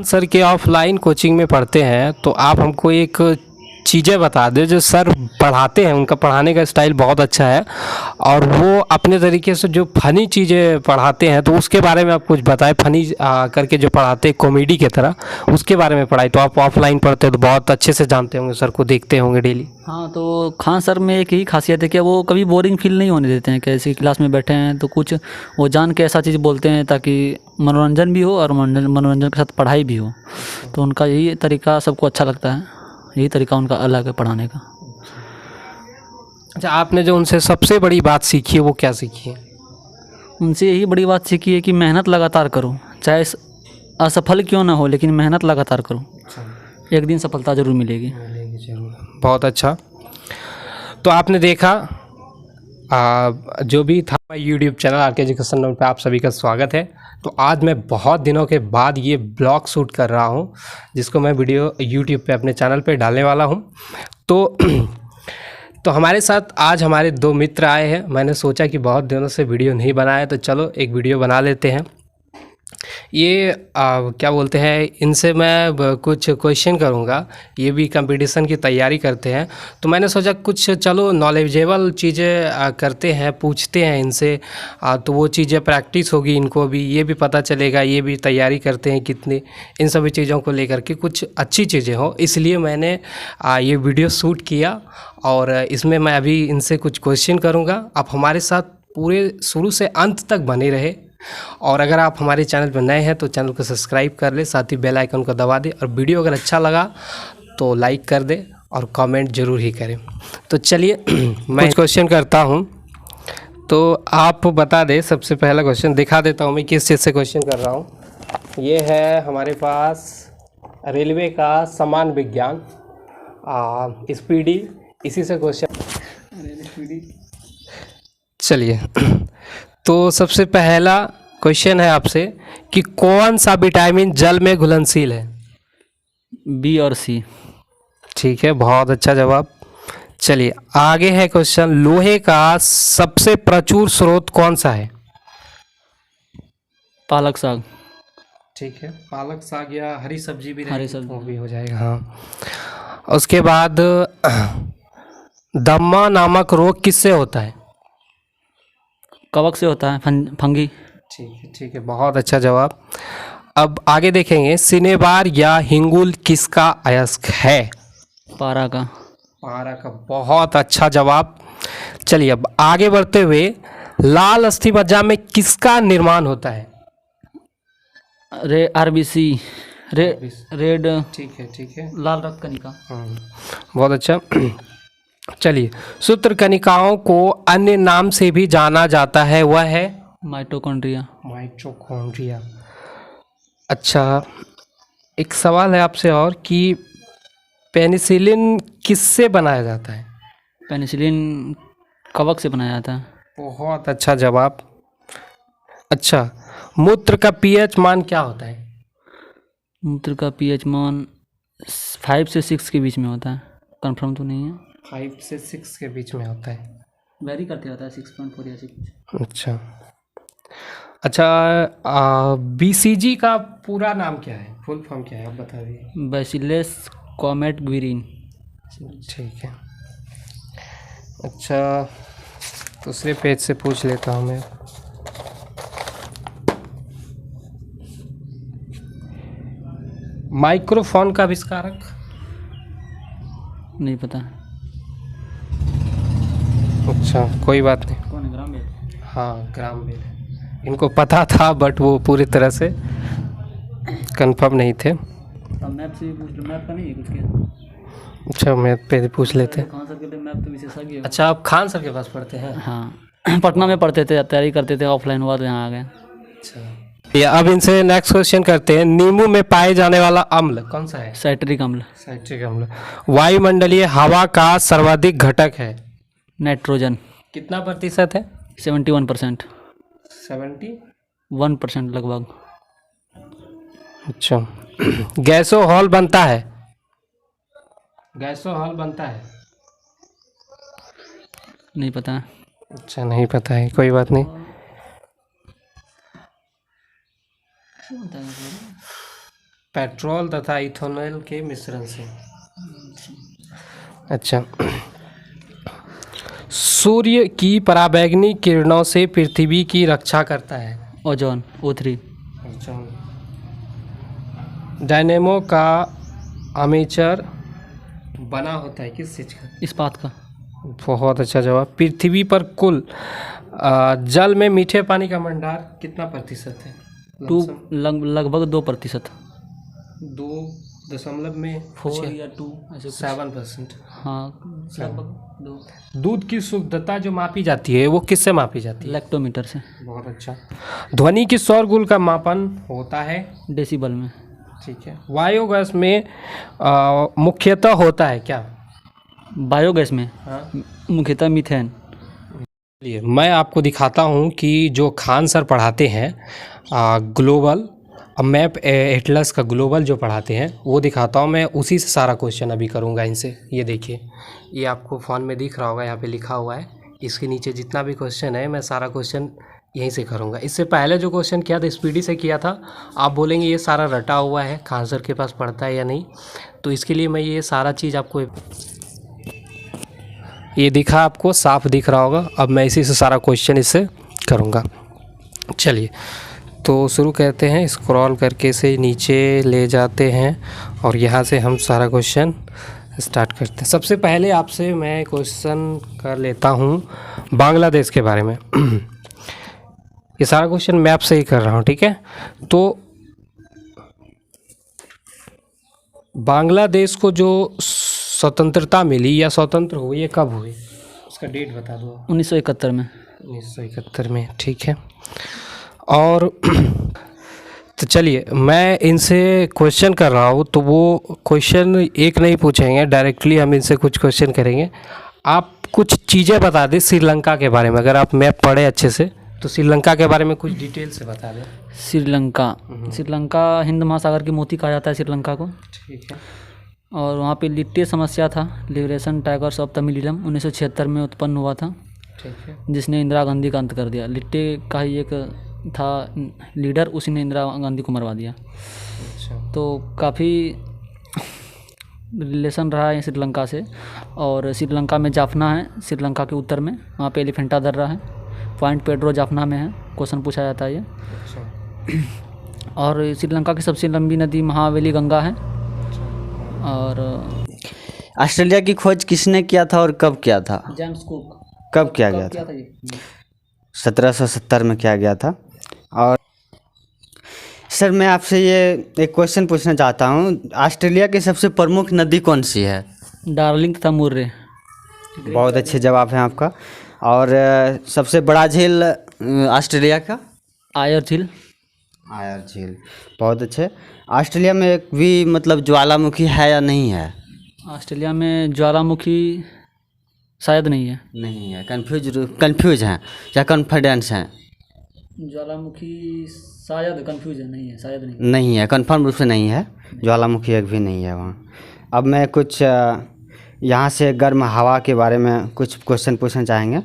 Sir के offline coaching में पढ़ते हैं तो आप हमको एक चीज़ें बता दें जो सर पढ़ाते हैं, उनका पढ़ाने का स्टाइल बहुत अच्छा है और वो अपने तरीके से जो फ़नी चीज़ें पढ़ाते हैं तो उसके बारे में आप कुछ बताएं। फ़नी करके जो पढ़ाते हैं कॉमेडी की तरह, उसके बारे में पढ़ाई। तो आप ऑफलाइन पढ़ते हो तो बहुत अच्छे से जानते होंगे, सर को देखते होंगे डेली। हाँ, तो खान सर में एक ही खासियत है कि वो कभी बोरिंग फील नहीं होने देते हैं। कैसे क्लास में बैठे हैं तो कुछ वो जान के ऐसा चीज़ बोलते हैं ताकि मनोरंजन भी हो और मनोरंजन के साथ पढ़ाई भी हो। तो उनका यही तरीका सबको अच्छा लगता है, यही तरीका उनका अलग है पढ़ाने का। अच्छा, आपने जो उनसे सबसे बड़ी बात सीखी है वो क्या सीखी है? उनसे यही बड़ी बात सीखी है कि मेहनत लगातार करो, चाहे असफल क्यों ना हो, लेकिन मेहनत लगातार करो, एक दिन सफलता ज़रूर मिलेगी। जरूर। बहुत अच्छा। तो आपने देखा जो भी था यूट्यूब चैनल आर के एजुकेशन नोट पे आप सभी का स्वागत है। तो आज मैं बहुत दिनों के बाद ये ब्लॉग शूट कर रहा हूँ जिसको मैं वीडियो यूट्यूब पे अपने चैनल पे डालने वाला हूँ। तो हमारे साथ आज हमारे दो मित्र आए हैं। मैंने सोचा कि बहुत दिनों से वीडियो नहीं बनाया तो चलो एक वीडियो बना लेते हैं। ये क्या बोलते हैं, इनसे मैं कुछ क्वेश्चन करूँगा। ये भी कंपटीशन की तैयारी करते हैं तो मैंने सोचा कुछ चलो नॉलेजेबल चीज़ें करते हैं, पूछते हैं इनसे। तो वो चीज़ें प्रैक्टिस होगी, इनको भी ये भी पता चलेगा, ये भी तैयारी करते हैं कितनी, इन सभी चीज़ों को लेकर के कुछ अच्छी चीज़ें हो, इसलिए मैंने ये वीडियो शूट किया। और इसमें मैं अभी इनसे कुछ क्वेश्चन करूँगा। आप हमारे साथ पूरे शुरू से अंत तक बने रहे। और अगर आप हमारे चैनल पर नए हैं तो चैनल को सब्सक्राइब कर ले, साथ ही बेल आइकन को दबा दे और वीडियो अगर अच्छा लगा तो लाइक कर दे और कमेंट ज़रूर ही करें। तो चलिए मैं क्वेश्चन करता हूं तो आप बता दें। सबसे पहला क्वेश्चन दिखा देता हूं मैं किस चीज़ से क्वेश्चन कर रहा हूं। ये है हमारे पास रेलवे का समान विज्ञान स्पीडी, इसी से क्वेश्चन। चलिए तो सबसे पहला क्वेश्चन है आपसे कि कौन सा विटामिन जल में घुलनशील है? बी और सी। ठीक है, बहुत अच्छा जवाब। चलिए आगे है क्वेश्चन, लोहे का सबसे प्रचुर स्रोत कौन सा है? पालक साग। ठीक है, पालक साग या हरी सब्जी भी हरी सब्जी वो भी हो जाएगा। हाँ, उसके बाद दम्मा नामक रोग किससे होता है? कवक से होता है, फंगी। ठीक है, बहुत अच्छा जवाब। अब आगे देखेंगे, सिनेबार या हिंगुल किसका अयस्क है? पारा का। पारा का, बहुत अच्छा जवाब। चलिए अब आगे बढ़ते हुए, लाल अस्थि मज्जा में किसका निर्माण होता है? RBC, red. ठीक है, लाल रक्त कणिका। बहुत अच्छा। चलिए, सूत्र कणिकाओं को अन्य नाम से भी जाना जाता है, वह है माइटोकॉन्ड्रिया। अच्छा, एक सवाल है आपसे और कि पेनिसिलिन किससे बनाया जाता है? पेनिसिलिन कवक से बनाया जाता है। बहुत अच्छा जवाब। अच्छा, मूत्र का पीएच मान क्या होता है? मूत्र का पीएच मान 5 से 6 के बीच में होता है, कंफर्म तो नहीं है। 5 से 6 के बीच में होता है, वेरी करते रहता है, 6.4 या 6। अच्छा, बीसीजी का पूरा नाम क्या है, फुल फॉर्म क्या है, आप बता दीजिए। Bacillus Calmette Guerin. ठीक है। अच्छा, दूसरे पेज से पूछ लेता हूँ मैं। माइक्रोफोन का आविष्कारक? नहीं पता। अच्छा, कोई बात नहीं। कौन है? Graham Bell. हाँ, ग्राम बेल। इनको पता था बट वो पूरी तरह से कंफर्म नहीं थे। अब मैप से भी पूछ लो, मैप का नहीं है कुछ क्या? अच्छा, मैप पे पूछ लेते हैं। खान सर के मैप तो विशेषज्ञ है। अच्छा, आप खान सर के पास पढ़ते हैं? हाँ, पटना में पढ़ते थे, तैयारी करते थे, ऑफलाइन हुआ तो यहाँ आ गए। अच्छा, अब इनसे नेक्स्ट क्वेश्चन करते हैं, नींबू में पाए जाने वाला अम्ल कौन सा है? साइट्रिक अम्ल। साइट्रिक अम्ल। वायुमंडलीय हवा का सर्वाधिक घटक है? नाइट्रोजन। कितना प्रतिशत है? 71%। 71% लगभग। अच्छा, गैसोहॉल बनता है? गैसोहॉल बनता है? नहीं पता। अच्छा, नहीं पता है, कोई बात नहीं। पेट्रोल तथा इथेनॉल के मिश्रण से। अच्छा, सूर्य की पराबैंगनी किरणों से पृथ्वी की रक्षा करता है। Ozone O3। डायनेमो का आर्मेचर बना होता है किस चीज़ का? इस्पात का। बहुत अच्छा जवाब। पृथ्वी पर कुल जल में मीठे पानी का भंडार कितना प्रतिशत है? लगभग 2%। 2.4 या 2 ऐसे 7%। हाँ, लगभग 2। दूध की शुद्धता जो मापी जाती है वो किससे मापी जाती है? लैक्टोमीटर से। बहुत अच्छा। ध्वनि की शोरगुल का मापन होता है? डेसिबल में। ठीक है। बायोगैस में मुख्यतः होता है क्या? बायोगैस में हाँ, मुख्यतः मीथेन। चलिए मैं आपको दिखाता हूँ कि जो खान सर पढ़ाते हैं ग्लोबल मैप एटलस का ग्लोबल जो पढ़ाते हैं वो दिखाता हूँ मैं, उसी से सारा क्वेश्चन अभी करूँगा इनसे। ये देखिए, ये आपको फ़ोन में दिख रहा होगा, यहाँ पे लिखा हुआ है। इसके नीचे जितना भी क्वेश्चन है मैं सारा क्वेश्चन यहीं से करूँगा। इससे पहले जो क्वेश्चन किया था स्पीडी से किया था। आप बोलेंगे ये सारा रटा हुआ है, खान सर के पास पढ़ता है या नहीं, तो इसके लिए मैं ये सारा चीज़ आपको, ये दिखा आपको, साफ दिख रहा होगा। अब मैं इसी से सारा क्वेश्चन इससे करूँगा। चलिए तो शुरू करते हैं। स्क्रॉल करके से नीचे ले जाते हैं और यहाँ से हम सारा क्वेश्चन स्टार्ट करते हैं। सबसे पहले आपसे मैं क्वेश्चन कर लेता हूँ बांग्लादेश के बारे में। ये सारा क्वेश्चन मैप से ही कर रहा हूँ, ठीक है। तो बांग्लादेश को जो स्वतंत्रता मिली या स्वतंत्र हुई, ये कब हुई? उसका डेट बता दो। 1971 में। 1971 में, ठीक है। और तो चलिए मैं इनसे क्वेश्चन कर रहा हूँ, तो वो क्वेश्चन एक नहीं पूछेंगे, डायरेक्टली हम इनसे कुछ क्वेश्चन करेंगे। आप कुछ चीज़ें बता दें श्रीलंका के बारे में। अगर आप मैप पढ़े अच्छे से तो श्रीलंका के बारे में कुछ डिटेल से बता दें। श्रीलंका हिंद महासागर की मोती कहा जाता है श्रीलंका को। ठीक है। और वहाँ पे लिट्टे समस्या था, लिबरेशन टाइगर्स ऑफ तमिलिलम 1976 में उत्पन्न हुआ था, ठीक है। जिसने इंदिरा गांधी का अंत कर दिया। लिट्टे का ही एक था लीडर, उसी ने इंदिरा गांधी को मरवा दिया। अच्छा। तो काफ़ी रिलेशन रहा है श्रीलंका से। और श्रीलंका में जाफना है, श्रीलंका के उत्तर में, वहाँ पे एलिफेंटा दर्रा है। पॉइंट पेड्रो जाफना में है, क्वेश्चन पूछा जाता है ये। अच्छा। और श्रीलंका की सबसे लंबी नदी महावेली गंगा है। और ऑस्ट्रेलिया की खोज किसने किया था और कब किया था? James cook. कब किया गया था? 1770 में किया गया था। और सर मैं आपसे ये एक क्वेश्चन पूछना चाहता हूँ, ऑस्ट्रेलिया की सबसे प्रमुख नदी कौन सी है? डार्लिंग तथा मुर्रे। बहुत अच्छे जवाब हैं आपका। और सबसे बड़ा झील ऑस्ट्रेलिया का? आयर झील। आयर झील, बहुत अच्छे। ऑस्ट्रेलिया में एक भी मतलब ज्वालामुखी है या नहीं है? ऑस्ट्रेलिया में ज्वालामुखी शायद नहीं है। नहीं है, कंफ्यूज हैं या कॉन्फिडेंस हैं? ज्वालामुखी शायद कंफ्यूज है, नहीं है, शायद नहीं। नहीं है, कंफर्म रूप से नहीं है, ज्वालामुखी एक भी नहीं है वहाँ। अब मैं कुछ यहाँ से गर्म हवा के बारे में कुछ क्वेश्चन पूछना चाहेंगे।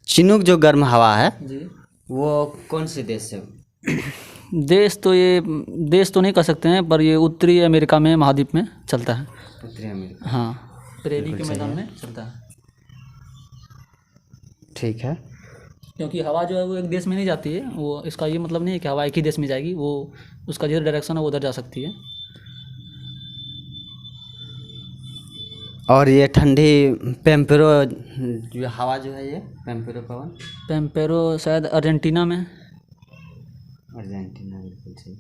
चिनूक जो गर्म हवा है जी, वो कौन से देश से? देश तो नहीं कह सकते हैं, पर ये उत्तरी अमेरिका में, महाद्वीप में चलता है। उत्तरी अमेरिका। हाँ, प्रेरी के मैदान में चलता है। ठीक है। क्योंकि हवा जो है वो एक देश में नहीं जाती है, वो इसका ये मतलब नहीं है कि हवा एक ही देश में जाएगी, वो उसका जिधर डायरेक्शन है वो उधर जा सकती है। और ये ठंडी पेम्पेरो जो हवा जो है, ये पेम्पेरो पवन? पेम्पेरो शायद अर्जेंटीना में। अर्जेंटीना, बिल्कुल सही।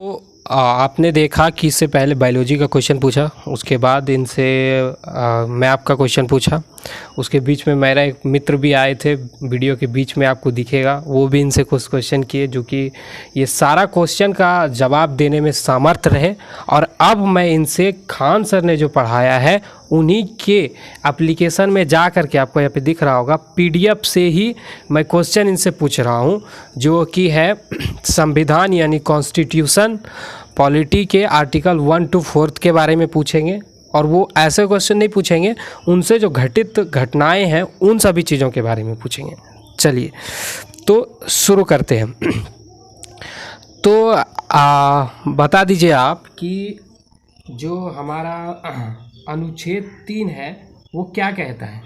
तो आपने देखा कि इससे पहले बायोलॉजी का क्वेश्चन पूछा, उसके बाद इनसे मैप का क्वेश्चन पूछा, उसके बीच में मेरा एक मित्र भी आए थे, वीडियो के बीच में आपको दिखेगा, वो भी इनसे कुछ क्वेश्चन किए, जो कि ये सारा क्वेश्चन का जवाब देने में समर्थ रहे। और अब मैं इनसे खान सर ने जो पढ़ाया है उन्हीं के एप्लीकेशन में जा कर के, आपको यहाँ पे दिख रहा होगा, PDF से ही मैं क्वेश्चन इनसे पूछ रहा हूँ, जो कि है संविधान यानी कॉन्स्टिट्यूशन पॉलिटी के आर्टिकल 1 to 4 के बारे में पूछेंगे। और वो ऐसे क्वेश्चन नहीं पूछेंगे, उनसे जो घटित घटनाएं हैं उन सभी चीज़ों के बारे में पूछेंगे। चलिए तो शुरू करते हैं। तो बता दीजिए आप कि जो हमारा अनुच्छेद 3 है वो क्या कहता है?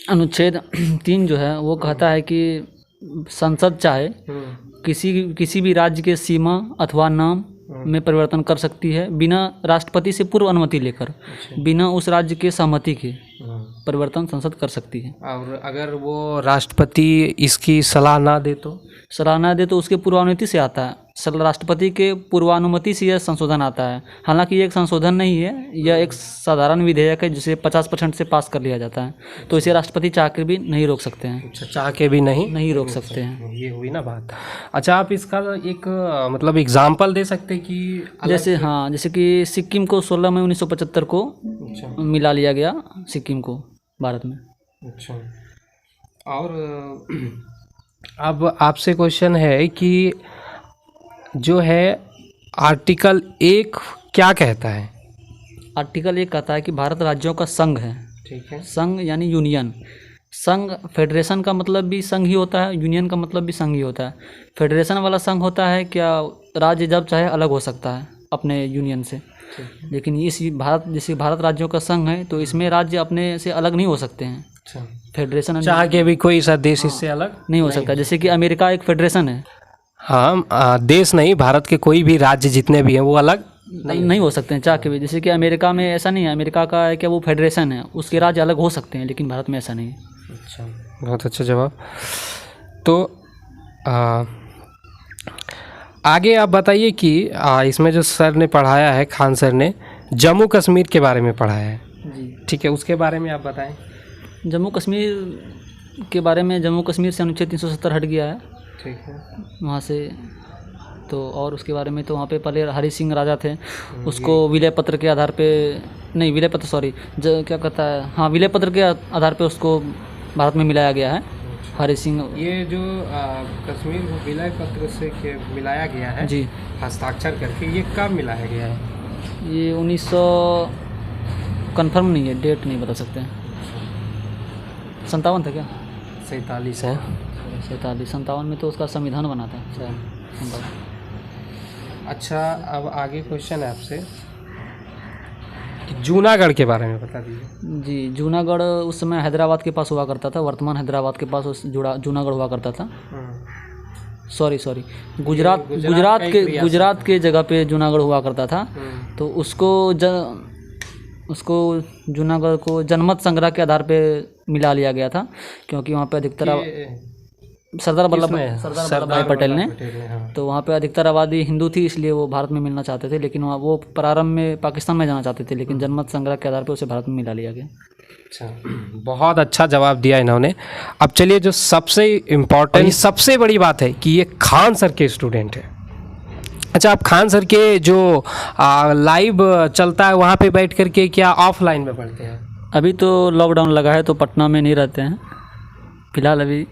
अनुच्छेद 3 जो है वो कहता है कि संसद चाहे किसी भी राज्य के सीमा अथवा नाम में परिवर्तन कर सकती है बिना राष्ट्रपति से पूर्व अनुमति लेकर। बिना उस राज्य के सहमति के परिवर्तन संसद कर सकती है। और अगर वो राष्ट्रपति इसकी सलाह ना दे तो? सलाह ना दे तो उसके पूर्वानुमति से आता है। राष्ट्रपति के पूर्वानुमति से यह संशोधन आता है। हालांकि ये एक संशोधन नहीं है, यह एक साधारण विधेयक है जिसे 50% से पास कर लिया जाता है। तो इसे राष्ट्रपति चाह के भी नहीं रोक सकते हैं। अच्छा, चाह के भी नहीं रोक सकते हैं। ये हुई ना बात। अच्छा, आप इसका एक मतलब एग्जाम्पल दे सकते हैं कि जैसे कि सिक्किम को 16 मई 1975 को मिला लिया गया, सिक्किम को भारत में। अच्छा, और अब आपसे क्वेश्चन है कि जो है आर्टिकल 1 क्या कहता है? आर्टिकल 1 कहता है कि भारत राज्यों का संघ है। ठीक है। संघ यानी यूनियन। संघ, फेडरेशन का मतलब भी संघ ही होता है, यूनियन का मतलब भी संघ ही होता है। फेडरेशन वाला संघ होता है क्या राज्य जब चाहे अलग हो सकता है अपने यूनियन से, लेकिन इस जैसे भारत राज्यों का संघ है तो इसमें राज्य अपने से अलग नहीं हो सकते हैं। अच्छा, फेडरेशन चाह के भी कोई सा देश इससे अलग नहीं हो सकता। जैसे कि अमेरिका एक फेडरेशन है। हाँ, देश नहीं, भारत के कोई भी राज्य जितने भी हैं वो अलग नहीं हो सकते हैं चाह के भी। जैसे कि अमेरिका में ऐसा नहीं है, अमेरिका का है कि वो फेडरेशन है, उसके राज्य अलग हो सकते हैं, लेकिन भारत में ऐसा नहीं है। अच्छा, बहुत अच्छा जवाब। तो आगे आप बताइए कि इसमें जो सर ने पढ़ाया है, खान सर ने जम्मू कश्मीर के बारे में पढ़ाया है जी। ठीक है, उसके बारे में आप बताएं। जम्मू कश्मीर के बारे में, जम्मू कश्मीर से अनुच्छेद 370 हट गया है। ठीक है। वहाँ से तो और उसके बारे में तो वहाँ पे पहले हरि सिंह राजा थे, उसको विलय पत्र के आधार पे नहीं, विलय पत्र सॉरी क्या कहता है, हाँ विलय पत्र के आधार पे उसको भारत में मिलाया गया है। हरि सिंह, ये जो कश्मीर को विलय पत्र से मिलाया गया है जी, हस्ताक्षर करके, ये कब मिलाया गया है? ये 1900 कंफर्म नहीं है, डेट नहीं बता सकते हैं। 57 था क्या? 47 है। 57 में तो उसका संविधान बना था शायद। अच्छा, अब आगे क्वेश्चन है आपसे कि जूनागढ़ के बारे में बता दीजिए। जी, जूनागढ़ उस समय हैदराबाद के पास हुआ करता था, वर्तमान हैदराबाद के पास जूनागढ़ हुआ करता था। सॉरी गुजरात के जगह पे जूनागढ़ हुआ करता था। तो उसको जूनागढ़ को जनमत संग्रह के आधार पे मिला लिया गया था, क्योंकि वहाँ पे अधिकतर सरदार वल्लभ भाई पटेल ने, हाँ। तो वहाँ पे अधिकतर आबादी हिंदू थी, इसलिए वो भारत में मिलना चाहते थे, लेकिन वो प्रारंभ में पाकिस्तान में जाना चाहते थे, लेकिन जनमत संग्रह के आधार पे उसे भारत में मिला लिया गया। अच्छा, बहुत अच्छा जवाब दिया इन्होंने। अब चलिए, जो सबसे इम्पोर्टेंट, सबसे बड़ी बात है कि ये खान सर के स्टूडेंट है। अच्छा, आप खान सर के जो लाइव चलता है वहाँ पे बैठ करके क्या ऑफलाइन में पढ़ते हैं? अभी तो लॉकडाउन लगा है तो पटना में नहीं रहते हैं फिलहाल अभी।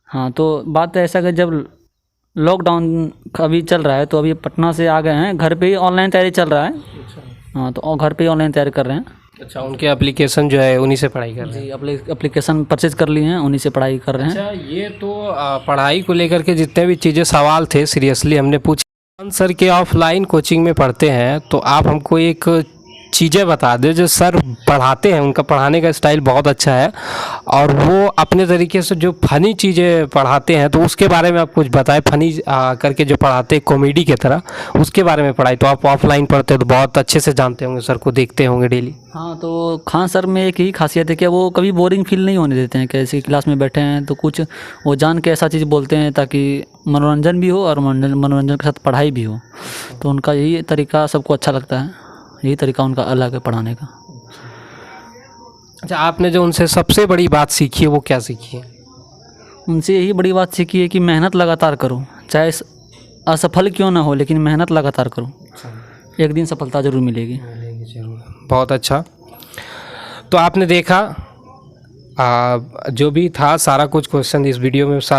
हाँ, तो बात है ऐसा कि जब लॉकडाउन अभी चल रहा है तो अभी पटना से आ गए हैं, घर पे ही ऑनलाइन तैयारी चल रहा है। हाँ, तो घर पे ही ऑनलाइन तैयारी कर रहे हैं। अच्छा, उनके एप्लीकेशन जो है उन्हीं से पढ़ाई कर रहे हैं? जी, एप्लीकेशन परचेज कर लिए हैं, उन्हीं से पढ़ाई कर रहे हैं। अच्छा, ये तो पढ़ाई को लेकर के जितने भी चीज़ें सवाल थे सीरियसली हमने पूछे। खान सर के ऑफलाइन कोचिंग में पढ़ते हैं, तो आप हमको एक चीज़ें बता दें। जो सर पढ़ाते हैं, उनका पढ़ाने का स्टाइल बहुत अच्छा है और वो अपने तरीके से जो फनी चीज़ें पढ़ाते हैं, तो उसके बारे में आप कुछ बताएं। फनी करके जो पढ़ाते हैं कॉमेडी की तरह, उसके बारे में पढ़ाई। तो आप ऑफलाइन पढ़ते हो तो बहुत अच्छे से जानते होंगे, सर को देखते होंगे डेली। हाँ, तो खान सर में एक ही खासियत है कि वो कभी बोरिंग फील नहीं होने देते हैं। कैसे क्लास में बैठे हैं तो कुछ वो जान के ऐसा चीज़ बोलते हैं ताकि मनोरंजन भी हो और मनोरंजन के साथ पढ़ाई भी हो। तो उनका यही तरीका सबको अच्छा लगता है, यही तरीका उनका अलग है पढ़ाने का। अच्छा, आपने जो उनसे सबसे बड़ी बात सीखी है वो क्या सीखी है? उनसे यही बड़ी बात सीखी है कि मेहनत लगातार करो, चाहे असफल क्यों ना हो, लेकिन मेहनत लगातार करो, एक दिन सफलता ज़रूर मिलेगी। बहुत अच्छा। तो आपने देखा जो भी था सारा कुछ क्वेश्चन इस वीडियो में सारा